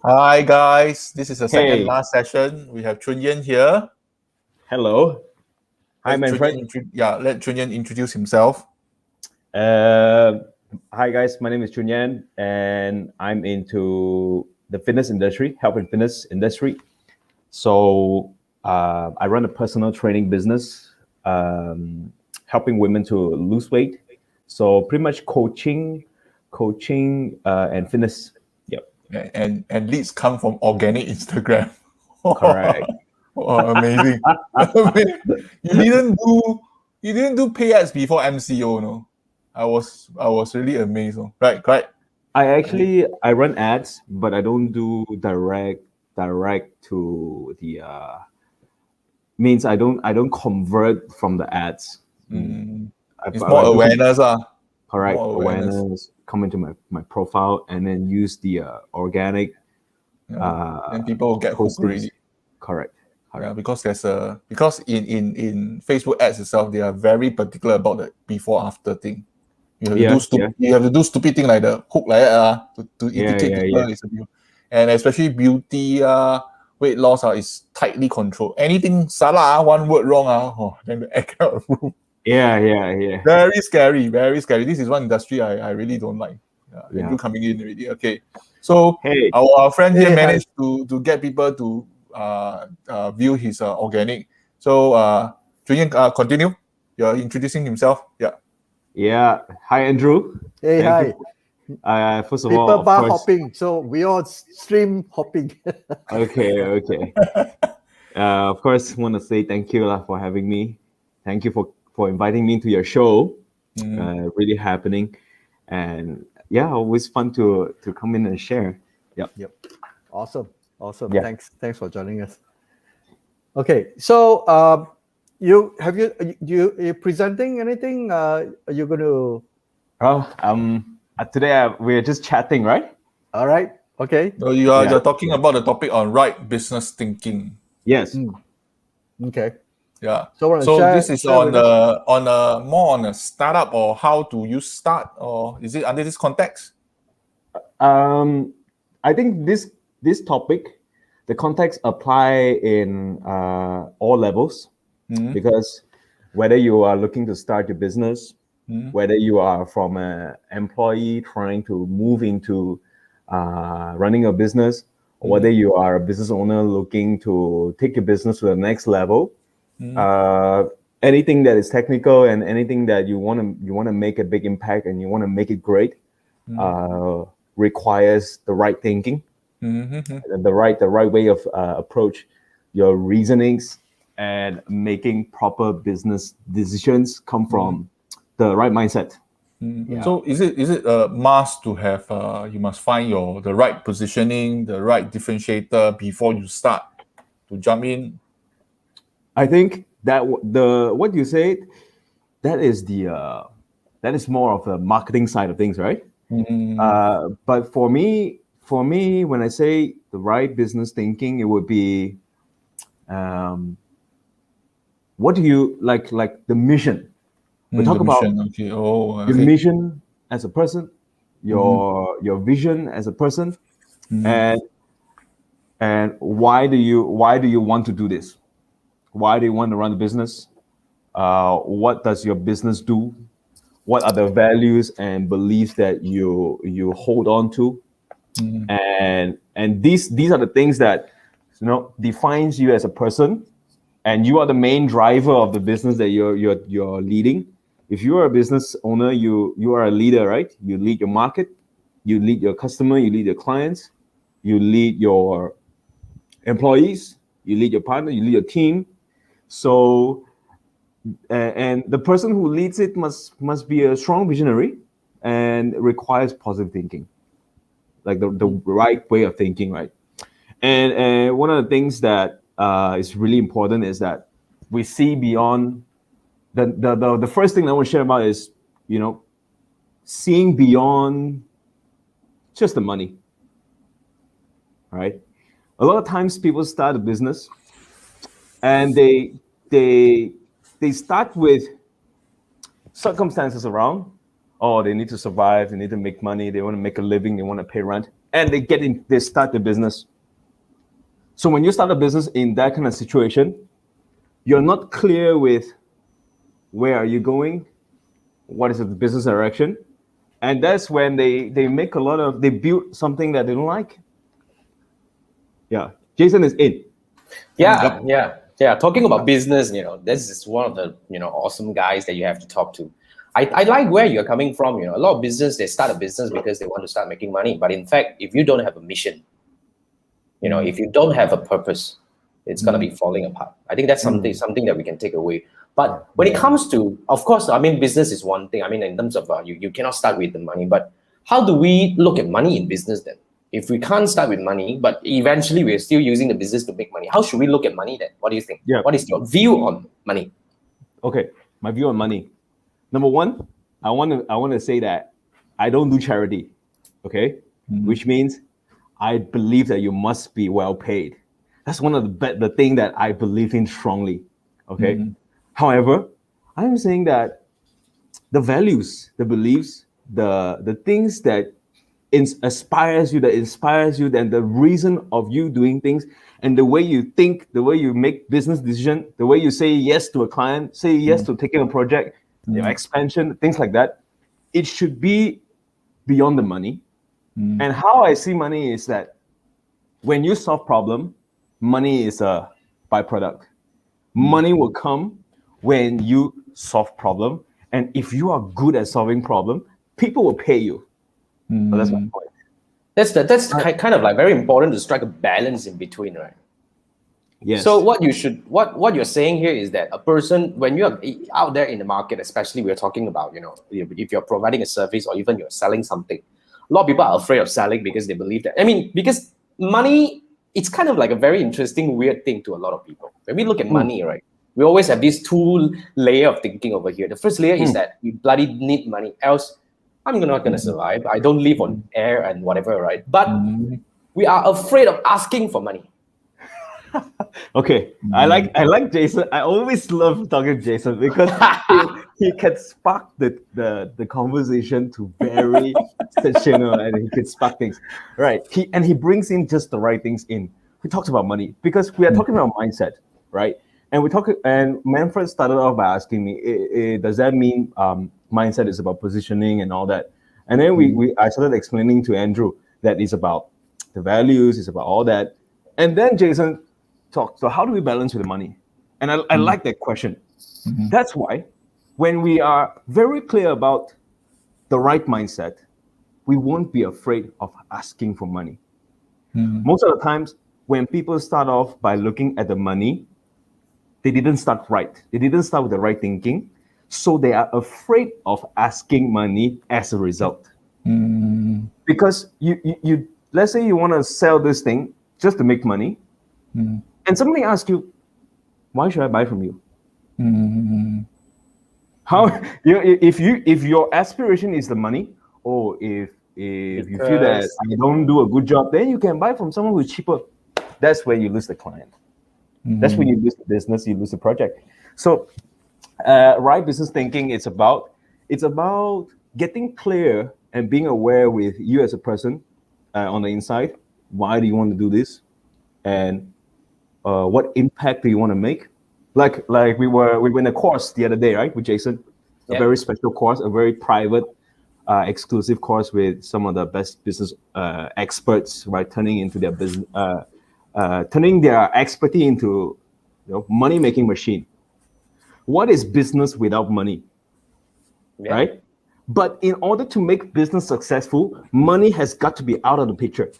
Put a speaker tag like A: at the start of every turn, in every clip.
A: Hi guys, this is the second
B: Hey,
A: last session. We have Chun Yen here.
B: hello. Hi, my friend.
A: Let Chun Yen introduce himself.
B: Uh, Hi, guys. My name is Chunyan, and I'm into the fitness industry, health and fitness industry. So I run a personal training business, helping women to lose weight. So pretty much coaching, and fitness. Yep,
A: And leads come from organic Instagram.
B: correct.
A: Oh, amazing. you didn't do you didn't do pay ads before MCO, no? I was really amazed. Oh. Right.
B: I run ads, but I don't do direct to the means I don't convert from the ads.
A: Mm, it's
B: I
A: more
B: do
A: awareness,
B: correct
A: more awareness.
B: awareness, come into my profile, and then use the organic
A: Yeah. Then people will get hooked
B: postings.
A: already.
B: Correct,
A: Yeah,
B: correct.
A: because in Facebook ads itself, they are very particular about the before after thing.
B: Yeah, yeah,
A: You have to do stupid thing like the hook like that to
B: yeah,
A: indicate
B: yeah,
A: people
B: yeah,
A: it's a view. And especially beauty weight loss is tightly controlled. Anything salah one word wrong then the act out of room.
B: yeah, yeah, yeah,
A: Very scary, very scary. This is one industry I really don't like.
B: yeah.
A: Andrew coming in already. Okay. So
B: Hey,
A: our friend here
C: Hey, hi.
A: managed to get people to view his organic. So Julian, continue. You're introducing himself. Yeah.
B: yeah. Hi, Andrew.
C: Hey,
B: Thank you.
C: hi.
B: First of
C: People
B: all, of
C: bar
B: course.
C: hopping. So we all stream hopping.
B: Okay, okay. Of course, want to say thank you lah for having me. Thank you for inviting me to your show.
A: Mhm.
B: Really happening, and yeah, always fun to come in and share. Yep.
C: Yep. Awesome. Awesome.
B: Yeah.
C: Thanks for joining us. Okay. So you presenting anything? Are you gonna
B: Well, today we're just chatting, right?
C: all right? Okay.
A: So
B: Yeah.
A: you're talking about the topic on right business thinking.
B: Yes.
C: Mm, okay.
A: Yeah.
C: So want to
A: So this is
C: share with us?
A: on a more on a startup or how to use start, or is it under this context?
B: Um, I think this topic, the context apply in all levels,
A: Mhm.
B: because whether you are looking to start your business,
A: Mhm.
B: whether you are from an employee trying to move into running a business, or whether you are a business owner looking to take your business to the next level, uh, anything that is technical and anything that you want to make a big impact and you want to make it great, uh, requires the right thinking,
A: Mhm.
B: and the right way of approach your reasonings, and making proper business decisions come from the right mindset. Yeah.
A: So is it a must to have you must find the right positioning, the right differentiator before you start to jump in?
B: I think that the what you said, that is that is more of the marketing side of things, right?
A: Mm,
B: But for me, when I say the right business thinking, it would be, um, what do you like the mission. We
A: the
B: talk about
A: mission. Okay. Oh,
B: your
A: okay.
B: mission as a person, your vision as a person, and why do you want to do this? Why do you want to run the business? What does your business do? What are the values and beliefs that you hold on to? And these are the things that defines you as a person, and you are the main driver of the business that you're leading. If you are a business owner, you are a leader, right? You lead your market, you lead your customer, you lead your clients, you lead your employees, you lead your partner, you lead your team. So and the person who leads it must be a strong visionary, and requires positive thinking, like the right way of thinking, right? And one of the things that is really important is that we see beyond the first thing I want to share about is, you know seeing beyond just the money, right? A lot of times people start a business, and they they start with circumstances around. Oh, they need to survive, they need to make money, they want to make a living, they want to pay rent, and they start the business. So when you start a business in that kind of situation, you're not clear with where are you going, what is the business direction, and that's when they build something that they don't like. Yeah, Jason is in.
D: Yeah. Talking about business, this is one of the awesome guys that you have to talk to. I like where you're coming from. A lot of business, they start a business because they want to start making money. But in fact, if you don't have a mission, if you don't have a purpose, it's gonna be falling apart. I think that's something that we can take away. But when it comes to, of course, I mean, business is one thing. I mean, in terms of you cannot start with the money. But how do we look at money in business then? If we can't start with money, but eventually we're still using the business to make money, how should we look at money then? What do you think?
B: Yeah.
D: What is your view on money?
B: Okay, my view on money. Number one, I want to say that I don't do charity. Okay, which means I believe that you must be well paid. That's one of the thing that I believe in strongly. Okay. However, I'm saying that the values, the beliefs, the things that inspires you, and the reason of you doing things, and the way you think, the way you make business decision, the way you say yes to a client, say yes to taking a project, expansion, things like that, it should be beyond the money. And how I see money is that when you solve problem, money is a byproduct. Money will come when you solve problem, and if you are good at solving problem, people will pay you. So that's my point.
D: That's kind of like very important to strike a balance in between, right?
B: Yes.
D: So what you're saying here is that a person, when you're out there in the market, especially we're talking about, if you're providing a service or even you're selling something, a lot of people are afraid of selling because they believe that. I mean, because money, it's kind of like a very interesting, weird thing to a lot of people. When we look at money, right, we always have these two layer of thinking over here. The first layer is that we bloody need money, else I'm not going to survive. I don't live on air and whatever, right? But we are afraid of asking for money.
B: Okay, I like Jason. I always love talking to Jason because he can spark the conversation to very sensational, and he can spark things. Right. He brings in just the right things in. He talks about money because we are talking about mindset, right? And Manfred started off by asking me, does that mean mindset is about positioning and all that? And then I started explaining to Andrew that it's about the values, it's about all that. And then Jason talked, so how do we balance with the money? And I like that question. That's why when we are very clear about the right mindset, we won't be afraid of asking for money. Most of the times when people start off by looking at the money, they didn't start right. They didn't start with the right thinking. So they are afraid of asking money as a result. Because you let's say you want to sell this thing just to make money, and somebody asks you, why should I buy from you? How if your aspiration is the money, or if you feel that you don't do a good job, then you can buy from someone who's cheaper. That's where you lose the client. That's when you lose the business, you lose the project. So right business thinking, it's about getting clear and being aware with you as a person on the inside. Why do you want to do this? And what impact do you want to make? Like we were in a course the other day, right, with Jason, a very special course, a very private, exclusive course with some of the best business experts, right, turning into their business, turning their expertise into money making machine. What is business without money, right? But in order to make business successful, money has got to be out of the picture,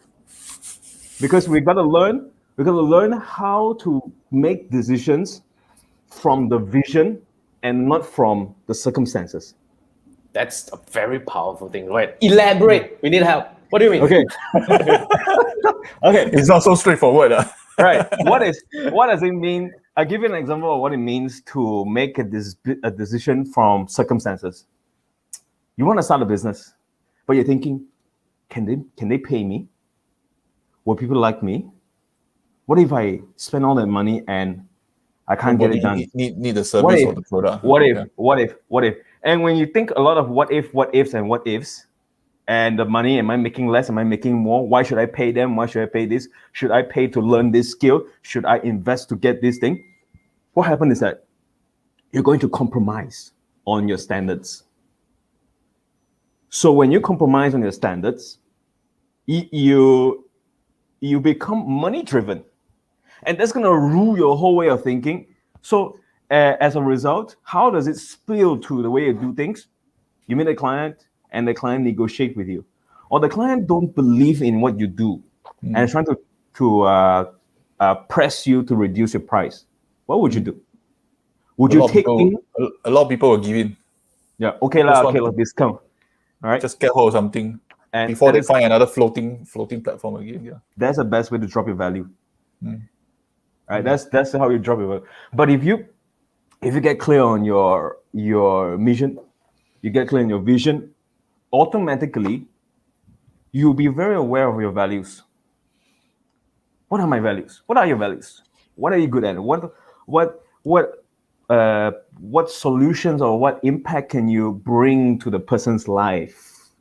B: because we got to learn how to make decisions from the vision and not from the circumstances.
D: That's a very powerful thing, right? Elaborate. We need help. What do you mean?
B: Okay. Okay.
A: It's not so straightforward.
B: Right. What does it mean? I'll give you an example of what it means to make a decision from circumstances. You want to start a business, but you're thinking, can they pay me? Will people like me? What if I spend all that money and I can't get it done?
A: Need the service or the product.
B: What if? And when you think a lot of what ifs and what ifs, And the money, am I making less? Am I making more? Why should I pay them? Why should I pay this? Should I pay to learn this skill? Should I invest to get this thing? What happened is that you're going to compromise on your standards. So when you compromise on your standards, you become money driven, and that's going to rule your whole way of thinking. So as a result, how does it spill to the way you do things? You meet a client and the client negotiate with you, or the client don't believe in what you do and trying to press you to reduce your price. What would you do? Would you take in?
A: A lot of people will give in.
B: Yeah, okay lah, okay, discount. All right,
A: Just get hold of something
B: and
A: before they find another floating platform again. Yeah.
B: that's the best way to drop your value. Right, that's how you drop your value. But if you get clear on your mission, you get clear on your vision, automatically you'll be very aware of your values. What are my values? What are your values? What are you good at? What solutions or what impact can you bring to the person's life?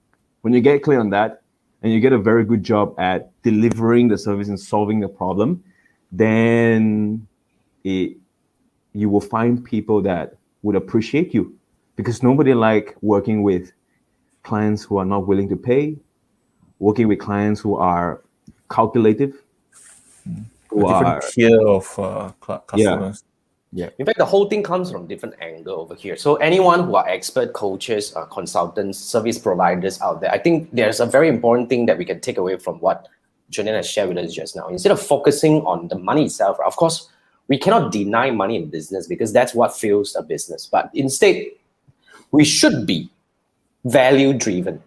B: When you get clear on that and you get a very good job at delivering the service and solving the problem, then you will find people that would appreciate you, because nobody like working with clients who are not willing to pay, working with clients who are calculative, who
A: A different
B: are
A: tier of customers.
B: yeah.
D: In fact, the whole thing comes from different angle over here. So anyone who are expert coaches, consultants, service providers out there, I think there's a very important thing that we can take away from what Chun Lian has shared with us just now. Instead of focusing on the money itself, of course, we cannot deny money in business because that's what fuels a business. But instead, we should be value driven.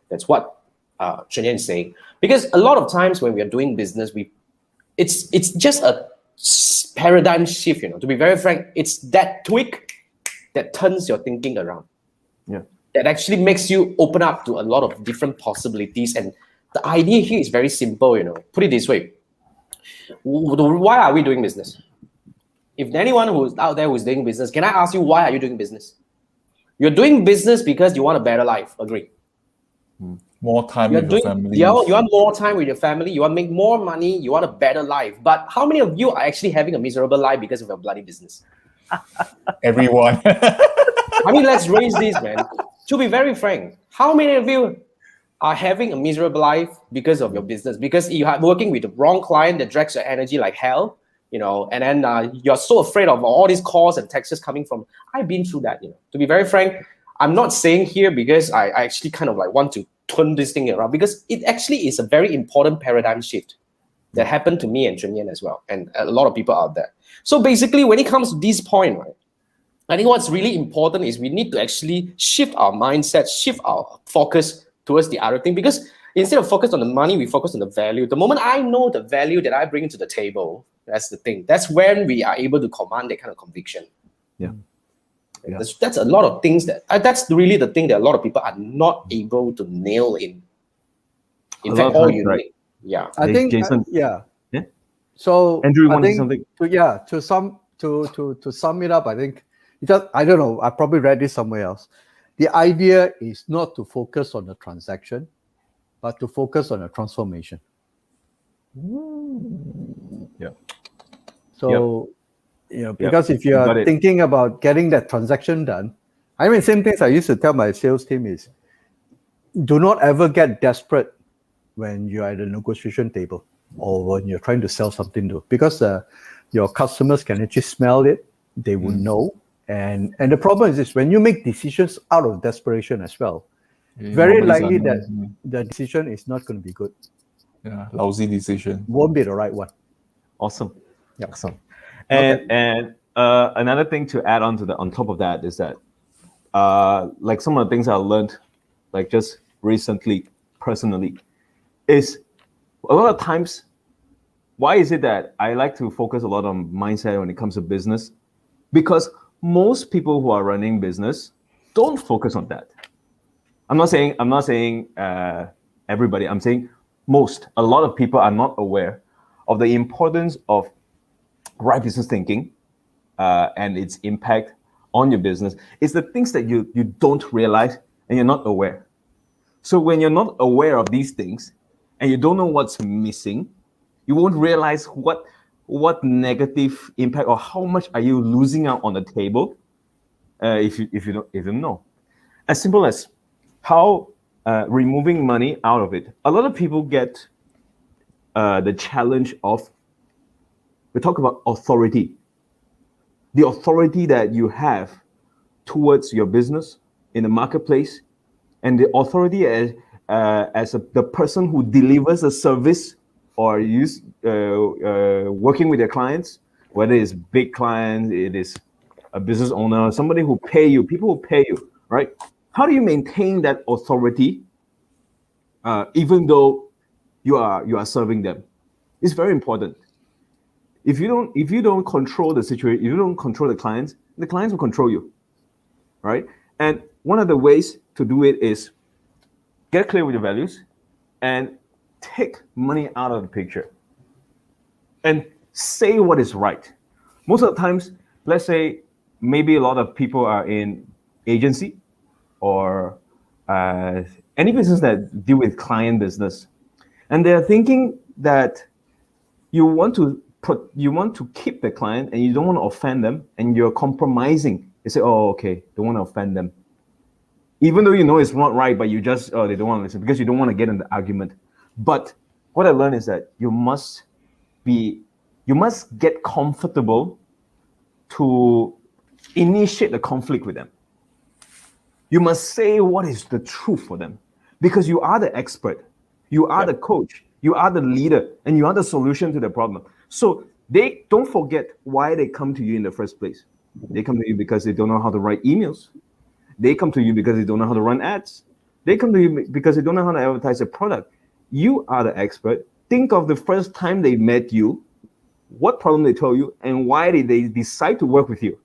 D: That's what Chun Lian is saying. Because a lot of times when we are doing business, it's just a paradigm shift. To be very frank, it's that tweak that turns your thinking around.
B: Yeah.
D: That actually makes you open up to a lot of different possibilities. And the idea here is very simple. Put it this way: why are we doing business? If anyone who's out there who's doing business, can I ask you, why are you doing business? You're doing business because you want a better life. Agree.
A: More time with your family.
D: You want more time with your family. You want to make more money. You want a better life. But how many of you are actually having a miserable life because of your bloody business?
A: Everyone.
D: I mean, let's raise this, man. To be very frank, how many of you are having a miserable life because of your business? Because you are working with the wrong client that drags your energy like hell, and then you're so afraid of all these calls and texts coming from. I've been through that. To be very frank, I'm not saying here because I actually kind of like want to turn this thing around, because it actually is a very important paradigm shift that happened to me and Chun Lian as well, and a lot of people out there. So basically, when it comes to this point, right, I think what's really important is we need to actually shift our mindset, shift our focus towards the other thing, because instead of focus on the money, we focus on the value. The moment I know the value that I bring to the table, that's the thing. That's when we are able to command that kind of conviction.
B: Yeah. Yeah.
D: That's a lot of things that's really the thing that a lot of people are not able to nail in. In fact, all you
B: right.
D: need. Yeah.
C: I think
B: Jason.
C: yeah.
B: Yeah.
C: So
B: Andrew, you
C: I
B: want to say
C: think
B: something?
C: to sum it up, I think I don't know. I probably read this somewhere else. The idea is not to focus on the transaction, but to focus on a transformation.
B: Yeah.
C: So, because if you are thinking about getting that transaction done, I mean, same things I used to tell my sales team is, do not ever get desperate when you're at the negotiation table or when you're trying to sell something to, because your customers can actually smell it, they will know. And the problem is this: when you make decisions out of desperation as well, very likely that the decision is not going to be good.
A: Yeah, lousy decision.
C: Won't be the right one.
B: Awesome.
C: Yeah.
B: Awesome. And another thing to add on top of that is that like some of the things I learned, like just recently, personally, is a lot of times, why is it that I like to focus a lot on mindset when it comes to business? Because most people who are running business don't focus on that. I'm not saying everybody. I'm saying a lot of people are not aware of the importance of right business thinking and its impact on your business. It's the things that you don't realize and you're not aware. So when you're not aware of these things and you don't know what's missing, you won't realize what negative impact or how much are you losing out on the table if you don't know. As simple as how removing money out of it. A lot of people get the challenge of, we talk about authority. The authority that you have towards your business in the marketplace, and the authority as the person who delivers a service or working with their clients, whether it's big clients, it is a business owner, somebody who pay you, people who pay you, right? How do you maintain that authority even though you are serving them? It's very important. If you don't control the situation, if you don't control the clients will control you, right? And one of the ways to do it is get clear with your values and take money out of the picture and say what is right. Most of the times, let's say maybe a lot of people are in agency or any business that deal with client business, and they're thinking that you want to keep the client and you don't want to offend them, and you're compromising. They say, oh, okay, don't want to offend them. Even though you know it's not right, but you just, they don't want to listen because you don't want to get in the argument. But what I learned is that you must get comfortable to initiate the conflict with them. You must say what is the truth for them, because you are the expert, you are the coach, you are the leader, and you are the solution to the problem. So they don't forget why they come to you in the first place. They come to you because they don't know how to write emails. They come to you because they don't know how to run ads. They come to you because they don't know how to advertise a product. You are the expert. Think of the first time they met you, what problem they told you, and why did they decide to work with you.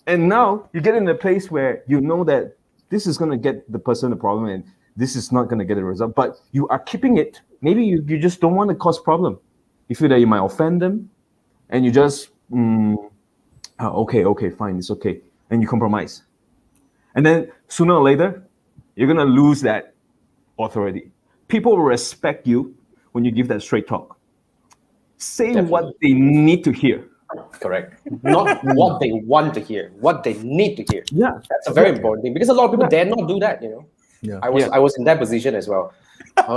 B: And now you get in a place where you know that this is going to get the person the problem and this is not going to get a result, but you are keeping it. Maybe you just don't want to cause problem. You feel that you might offend them, and you just, okay, fine, it's okay. And you compromise. And then sooner or later, you're going to lose that authority. People will respect you when you give that straight talk. Say Definitely. What they need to hear.
D: Correct. Not what they want to hear, what they need to hear.
B: Yeah.
D: That's a very important thing, because a lot of people dare not do that,
A: Yeah.
D: I was in that position as well.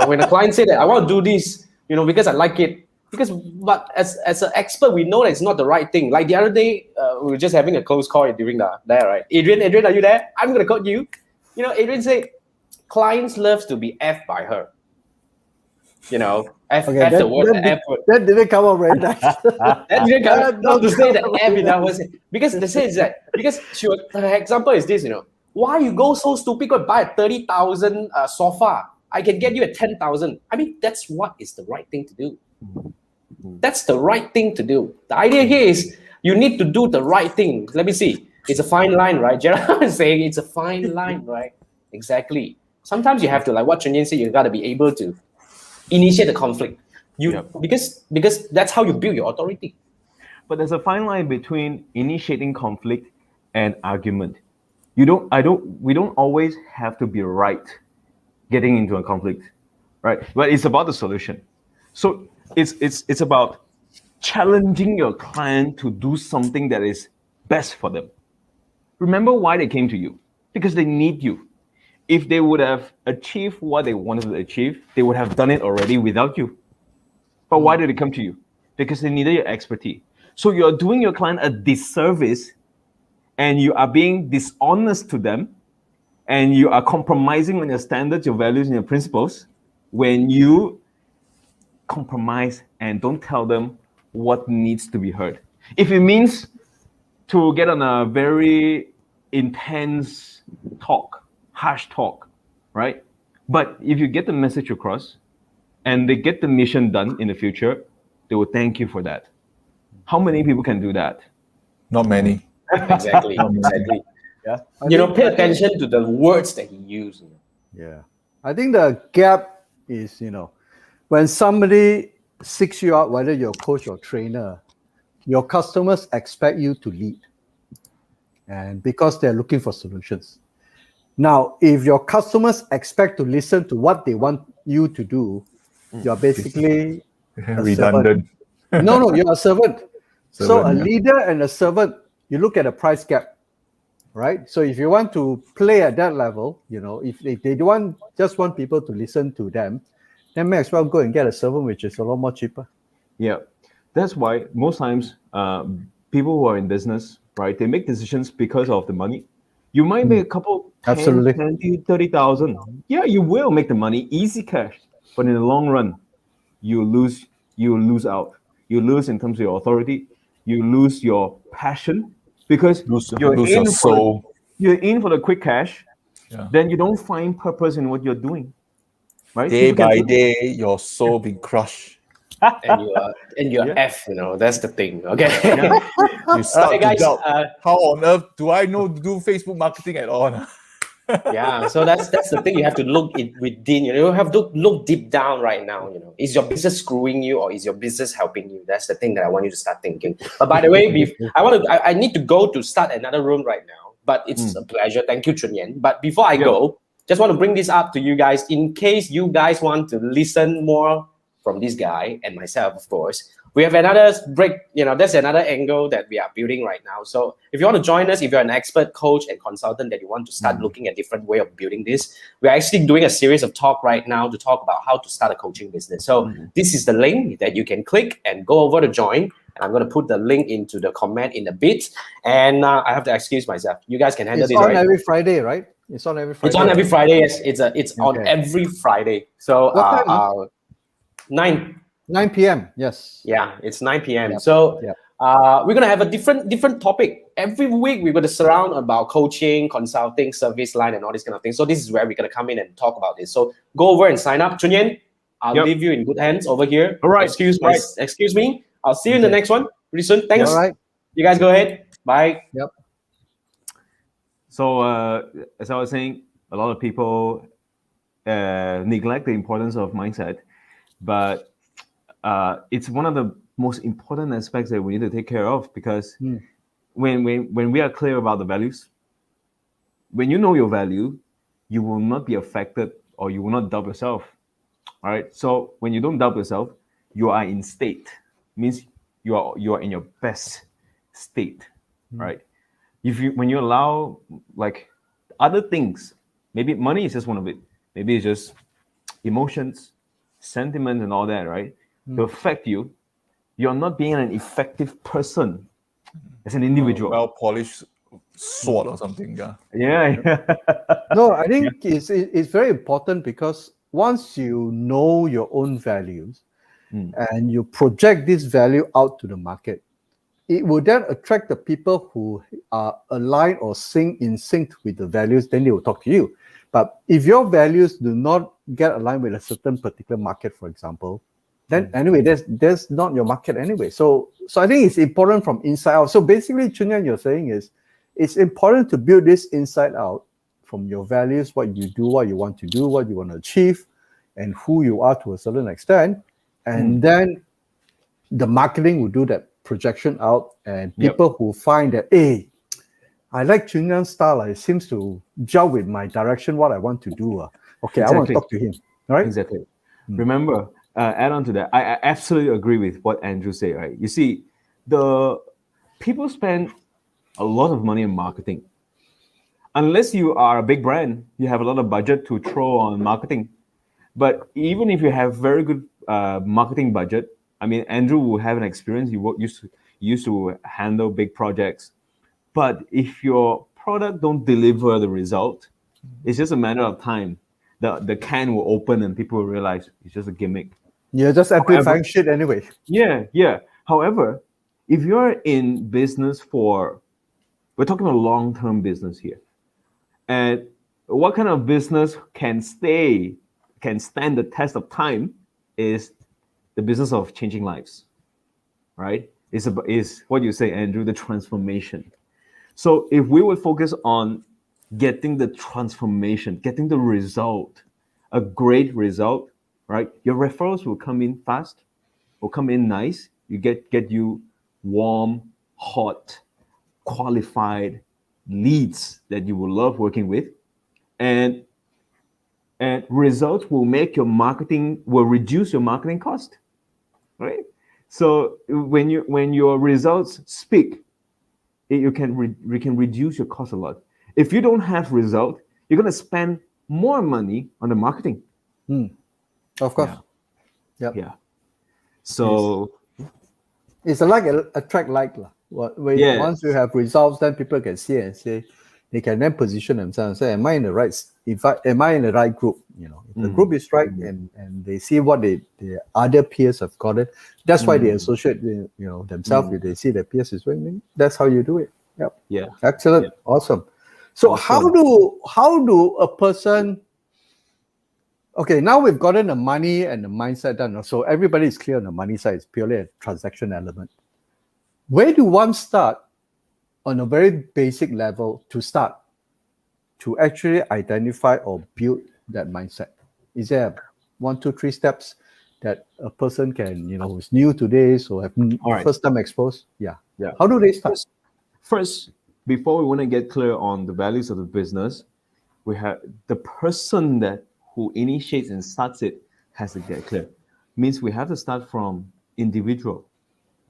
D: When a client said that I want to do this, because I like it, but as an expert, we know that it's not the right thing. Like the other day, we were just having a close call during there, right? Adrian, are you there? I'm going to quote you. Adrian said, clients loves to be F by her. F the word F word.
C: That didn't come out very nice.
D: That didn't come out. Not to say that F that was it. Because the thing is that, because her example is this, why you go so stupid, go buy a 30,000 sofa? I can get you a 10,000. I mean, that's what is the right thing to do. That's the right thing to do. The idea here is you need to do the right thing. Let me see. It's a fine line, right? Gerald is saying it's a fine line, right? Exactly. Sometimes you have to, like what Chun Yin said, you got to be able to initiate the conflict. Because that's how you build your authority.
B: But there's a fine line between initiating conflict and argument. We don't always have to be right getting into a conflict, right? But it's about the solution. So it's about challenging your client to do something that is best for them. Remember why they came to you, because they need you. If they would have achieved what they wanted to achieve, they would have done it already without you. But why did they come to you? Because they needed your expertise. So you're doing your client a disservice, and you are being dishonest to them, and you are compromising on your standards, your values, and your principles when you compromise and don't tell them what needs to be heard. If it means to get on a very intense talk, harsh talk, right? But if you get the message across and they get the mission done in the future, they will thank you for that. How many people can do that?
A: Not many.
D: Exactly.
C: Yeah.
D: Pay attention to the words that he used.
C: Yeah. I think the gap is, when somebody seeks you out, whether you're a coach or trainer, your customers expect you to lead. And because they're looking for solutions. Now, if your customers expect to listen to what they want you to do, you're basically a
A: Redundant.
C: servant. No, you're a servant. So a
A: Servant, yeah.
C: leader and a servant, you look at a price gap, right? So if you want to play at that level, if they just want people to listen to them, then may as well go and get a servant, which is a lot more cheaper.
B: Yeah, that's why most times people who are in business, right, they make decisions because of the money. You might make a couple, 10,
C: Absolutely.
B: 20, 30,000. Yeah, you will make the money, easy cash. But in the long run, you lose out. You lose in terms of your authority. You lose your passion because
A: Lose your soul.
B: You're in for the quick cash.
A: Yeah.
B: Then you don't find purpose in what you're doing. Right?
A: Day
B: People
A: by
B: can-
A: day, your soul being crushed.
D: and you're
B: Yeah.
D: F, that's the thing. Okay.
A: You start
D: Hey,
A: to
D: guys,
A: doubt, how on earth do I know to do Facebook marketing at all?
D: Yeah, so that's the thing. You have to look within. You have to look deep down right now. Is your business screwing you, or is your business helping you? That's the thing that I want you to start thinking. But by the way, I need to go to start another room right now. But it's a pleasure. Thank you, Chun Yen. But before I go, just want to bring this up to you guys in case you guys want to listen more from this guy and myself, of course. We have another break, there's another angle that we are building right now. So if you want to join us, if you're an expert coach and consultant that you want to start looking at different way of building this, we're actually doing a series of talk right now to talk about how to start a coaching business. So this is the link that you can click and go over to join. And I'm going to put the link into the comment in a bit. And I have to excuse myself. You guys can handle
C: It's
D: this,
C: on
D: right?
C: every Friday, right? It's on every Friday.
D: It's on every Friday. Yes, it's on every Friday. So
C: What time? 9 p.m. Yes.
D: Yeah, it's 9 p.m.
C: Yep.
D: So
C: Yep.
D: we're gonna have a different topic every week. We're gonna surround about coaching, consulting, service line, and all this kind of things. So this is where we're gonna come in and talk about this. So go over and sign up, Chun Yen. I'll leave you in good hands over here.
B: All right.
D: Excuse me. I'll see you in the next one pretty soon. Thanks.
C: All right.
D: You guys go ahead. Bye.
C: Yep.
B: So as I was saying, a lot of people neglect the importance of mindset, but it's one of the most important aspects that we need to take care of, because when we are clear about the values, when you know your value, you will not be affected, or you will not doubt yourself. All right. So when you don't doubt yourself, you are in state. Means you are in your best state, right? When you allow like other things, maybe money is just one of it. Maybe it's just emotions, sentiments, and all that, right? To affect you, you're not being an effective person as an individual.
A: Well polished sword or something. Yeah.
B: Yeah.
C: No, I think it's very important, because once you know your own values and you project this value out to the market, it will then attract the people who are aligned or in sync with the values. Then they will talk to you. But if your values do not get aligned with a certain particular market, for example, then anyway, there's not your market anyway. So I think it's important from inside out. So basically, Chun Yen, you're saying is it's important to build this inside out from your values, what you do, what you want to do, what you want to achieve, and who you are to a certain extent. And then the marketing will do that projection out, and people who find that, hey, I like Chun Yen's style. It seems to gel with my direction, what I want to do. Okay,
B: Exactly.
C: I want to talk to him. All right?
B: Exactly. Remember, add on to that, I absolutely agree with what Andrew said, right? You see, the people spend a lot of money on marketing. Unless you are a big brand, you have a lot of budget to throw on marketing. But even if you have very good marketing budget, I mean, Andrew will have an experience. He used to handle big projects. But if your product don't deliver the result, it's just a matter of time. The can will open and people will realize it's just a gimmick.
C: You're just amplifying shit anyway.
B: Yeah. However, if you're in business we're talking about long-term business here. And what kind of business can stand the test of time is the business of changing lives, right? Is what you say, Andrew, the transformation. So if we would focus on getting the transformation, getting the result, a great result, right? Your referrals will come in fast, will come in nice. You get you warm, hot, qualified leads that you will love working with. and results will reduce your marketing cost, right? So when your results speak, you can reduce your cost a lot. If you don't have result, you're going to spend more money on the marketing.
C: Of course.
B: Yeah. So
C: it's like attract like lah. Once you have results, then people can see and say they can then position themselves and say, am I in the right group? If the group is right and they see what the other peers have gotten, that's why they associate themselves if they see their peers is doing. That's how you do it. Yep.
B: Yeah.
C: Excellent.
B: Yeah.
C: Awesome. So how do a person? Okay, now we've gotten the money and the mindset done. So everybody is clear on the money side. It's purely a transaction element. Where do one start on a very basic level to actually identify or build that mindset? Is there 1, 2, 3 steps that a person can, who's new to this or have first time exposed? Yeah. How do they start?
B: First, before we want to get clear on the values of the business, we have the person who initiates and starts it has to get clear. Means we have to start from individual,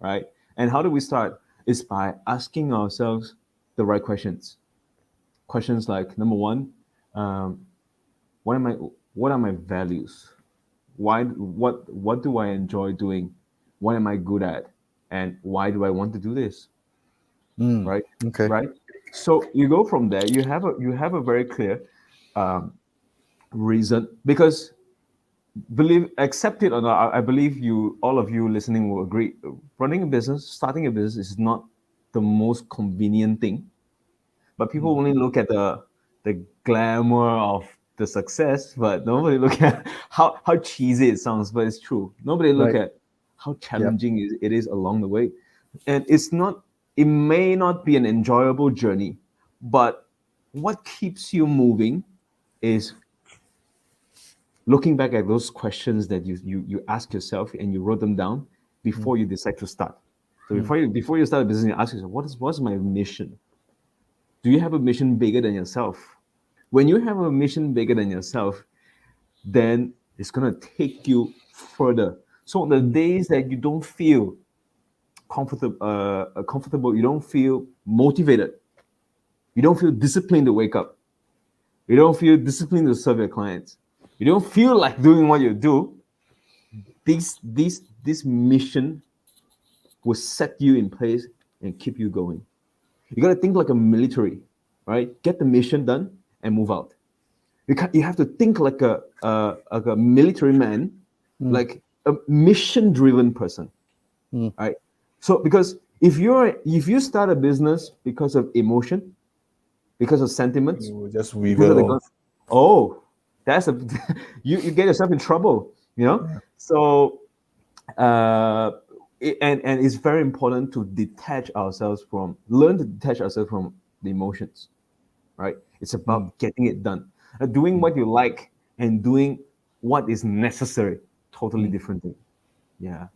B: right? And how do we start? Is by asking ourselves the right questions. Questions like, number one, what are my values? What do I enjoy doing? What am I good at? And why do I want to do this? Right?
C: Okay.
B: Right. So you go from there. You have a very clear reason, because accept it or not, I believe all of you listening will agree. Running a business, starting a business is not the most convenient thing, but people only look at the glamour of the success, but nobody look at how cheesy it sounds, but it's true. Nobody look at how challenging it is along the way, and it may not be an enjoyable journey, but what keeps you moving is looking back at those questions that you ask yourself and you wrote them down before you decide to start. So before you start a business, you ask yourself, what's my mission? Do you have a mission bigger than yourself? When you have a mission bigger than yourself, then it's gonna take you further. So the days that you don't feel comfortable, you don't feel motivated, you don't feel disciplined to wake up, you don't feel disciplined to serve your clients, you don't feel like doing what you do, this mission will set you in place and keep you going. You got to think like a military, right? Get the mission done and move out. You have to think like a military man, like a mission-driven person, right? So because if you start a business because of emotion, because of sentiments,
A: you will just weasel off.
B: That's you get yourself in trouble, So and it's very important to learn to detach ourselves from the emotions, right? It's about getting it done, doing what you like and doing what is necessary. Totally different thing. Yeah.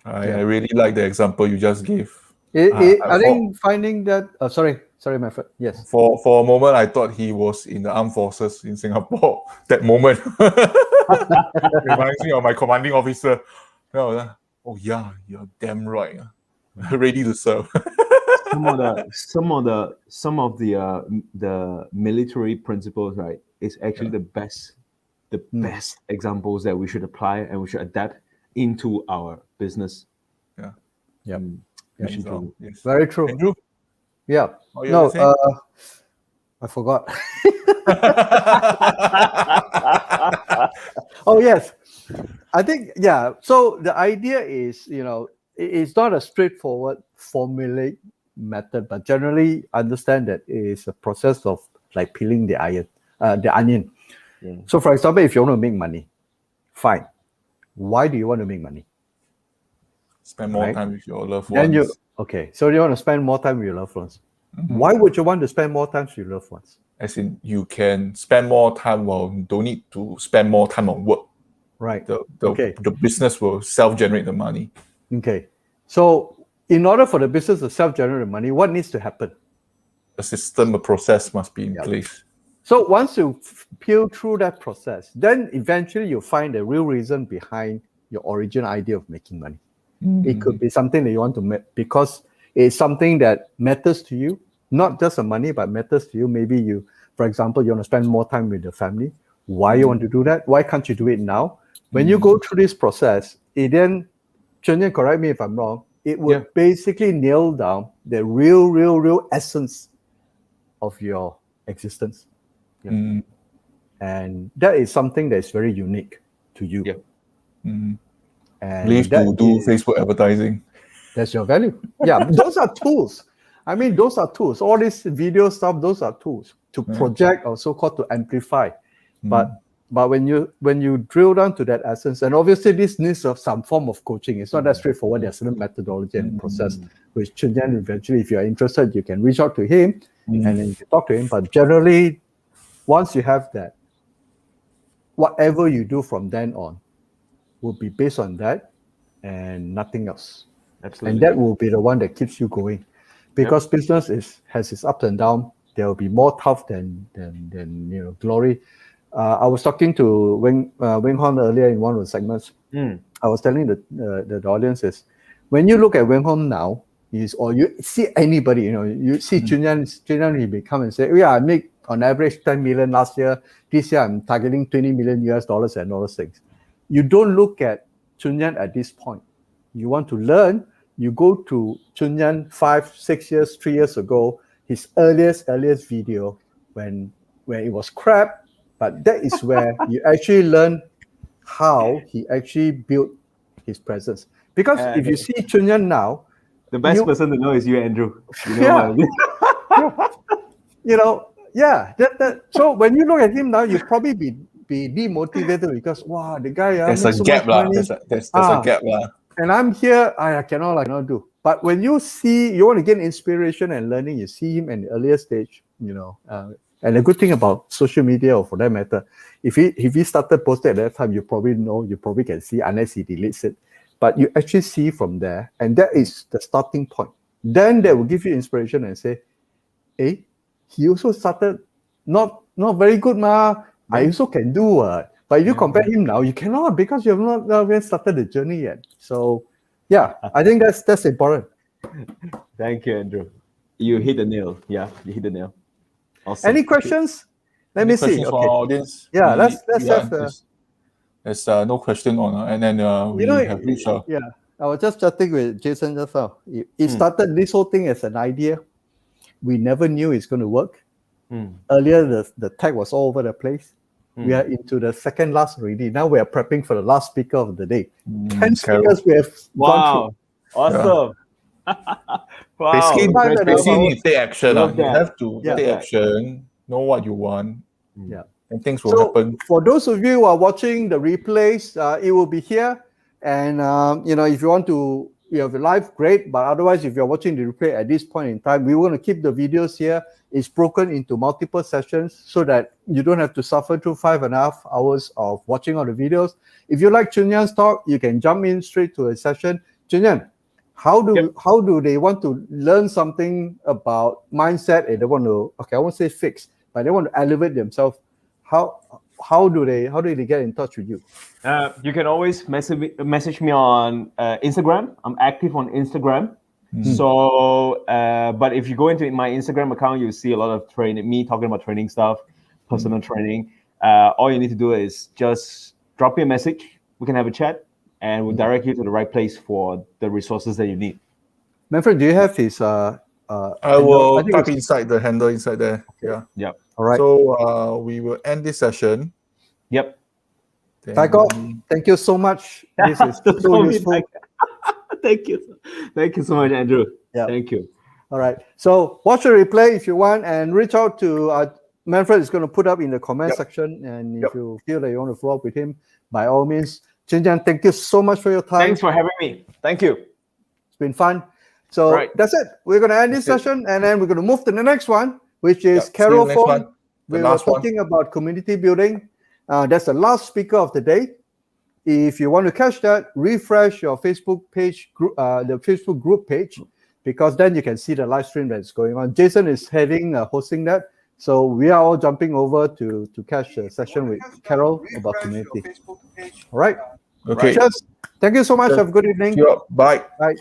A: I really like the example you just gave.
C: I think finding that. Sorry, my friend. Yes.
A: For a moment, I thought he was in the armed forces in Singapore. That moment reminds me of my commanding officer. Oh yeah, you're damn right. Ready to serve.
B: some of the military principles, right, is actually the best examples that we should apply and we should adapt into our business.
A: Yeah.
C: Yep.
A: Yes.
C: Very true.
A: Andrew?
C: Yeah.
A: No,
C: I forgot. Oh yes. I think so the idea is, it's not a straightforward formulaic method, but generally understand that it is a process of like peeling the onion. Yeah. So for example, if you want to make money, fine. Why do you want to make money?
A: Spend more time with your loved ones.
C: So you want to spend more time with your loved ones. Why would you want to spend more time with your loved ones?
A: As in, you can spend more time don't need to spend more time on work.
C: Right.
A: The business will self-generate the money.
C: Okay. So in order for the business to self-generate the money, what needs to happen?
A: A system, a process must be in place.
C: So once you peel through that process, then eventually you find the real reason behind your origin idea of making money. It could be something that you want to make because it's something that matters to you, not just the money, but matters to you. Maybe you, for example, you want to spend more time with your family. Why you want to do that? Why can't you do it now? When you go through this process, it then, Chun Yan, correct me if I'm wrong, it would basically nail down the real essence of your existence. And that is something that is very unique to you. And
A: leave to do Facebook advertising.
C: That's your value. Yeah, those are tools. I mean, those are tools. All this video stuff, those are tools to project or so-called to amplify. But when you drill down to that essence, and obviously this needs of some form of coaching. It's not that straightforward. There's certain methodology and process, which Chun Yan eventually, if you're interested, you can reach out to him and then you can talk to him. But generally, once you have that, whatever you do from then on will be based on that and nothing else.
B: Absolutely.
C: And that will be the one that keeps you going. Because business has its ups and downs. There will be more tough than glory. I was talking to Wing Hon earlier in one of the segments. I was telling the audience is, when you look at Wing Hon now, or you see anybody, you see Chun Yan, he may come and say, I make on average 10 million last year. This year I'm targeting $20 million and all those things. You don't look at Chun Yan at this point. You want to learn, you go to Chun Yan 5, 6 years, 3 years ago, his earliest video when it was crap, but that is where you actually learn how he actually built his presence. Because if you see Chun Yan now,
B: the best person to know is you, Andrew.
C: So when you look at him now, you probably be demotivated because the guy
A: there's a gap lah. There's a gap lah.
C: And I'm here, I cannot do. But when you see, you want to get inspiration and learning, you see him at the earlier stage, and the good thing about social media, or for that matter, if he started posting at that time, you probably can see unless he deletes it. But you actually see from there, and that is the starting point. Then they will give you inspiration and say, hey, he also started not very good, ma. I also can do it. But if you compare him now, you cannot because you have not even started the journey yet. So, I think that's important.
B: Thank you, Andrew. You hit the nail. Yeah, you hit the nail. Awesome.
C: Any questions? Let me see.
A: For our audience?
C: Yeah, let's have
A: there's no question on, and then we have reached.
C: I was just chatting with Jason just now. It started this whole thing as an idea. We never knew it's going to work. Earlier, the tech was all over the place. We are into the second last already. Now we are prepping for the last speaker of the day. 10 speakers we have gone through.
B: Awesome.
A: Wow. Basically you need to take action. You have to take action, know what you want, and things will happen.
C: For those of you who are watching the replays, it will be here. And, if you want to, you have a live, great. But otherwise, if you're watching the replay at this point in time, we want to keep the videos here. It's broken into multiple sessions so that you don't have to suffer through 5.5 hours of watching all the videos. If you like Chun Yan's talk, you can jump in straight to a session. Chun Yan, how do they want to learn something about mindset and they want to, I won't say fix, but they want to elevate themselves? How do they get in touch with you?
B: You can always message me on Instagram. I'm active on Instagram. So, but if you go into my Instagram account, you'll see a lot of me talking about training stuff, personal training. All you need to do is just drop me a message. We can have a chat, and we'll direct you to the right place for the resources that you need.
C: Manfred, do you have his?
A: I will type inside the handle inside there.
B: Yeah.
C: All right.
A: So we will end this session.
B: Yep.
C: Thank you so much. This is so useful.
B: Thank you so much, Andrew. Thank you.
C: All right, so watch the replay if you want, and reach out to Manfred is going to put up in the comment section, and if you feel that you want to follow up with him, by all means. Chun Yan, thank you so much for your time.
B: Thanks for having me. Thank you.
C: It's been fun. So that's it. We're going to end this session, and then we're going to move to the next one, which is Carol Fong. We were talking about community building. That's the last speaker of the day. If you want to catch that, refresh your Facebook page, the Facebook group page, because then you can see the live stream that's going on. Jason is hosting that. So we are all jumping over to catch a session with Carol about community. All right.
A: Okay.
C: Cheers. Thank you so much. Have a good evening.
A: Bye.
C: Bye.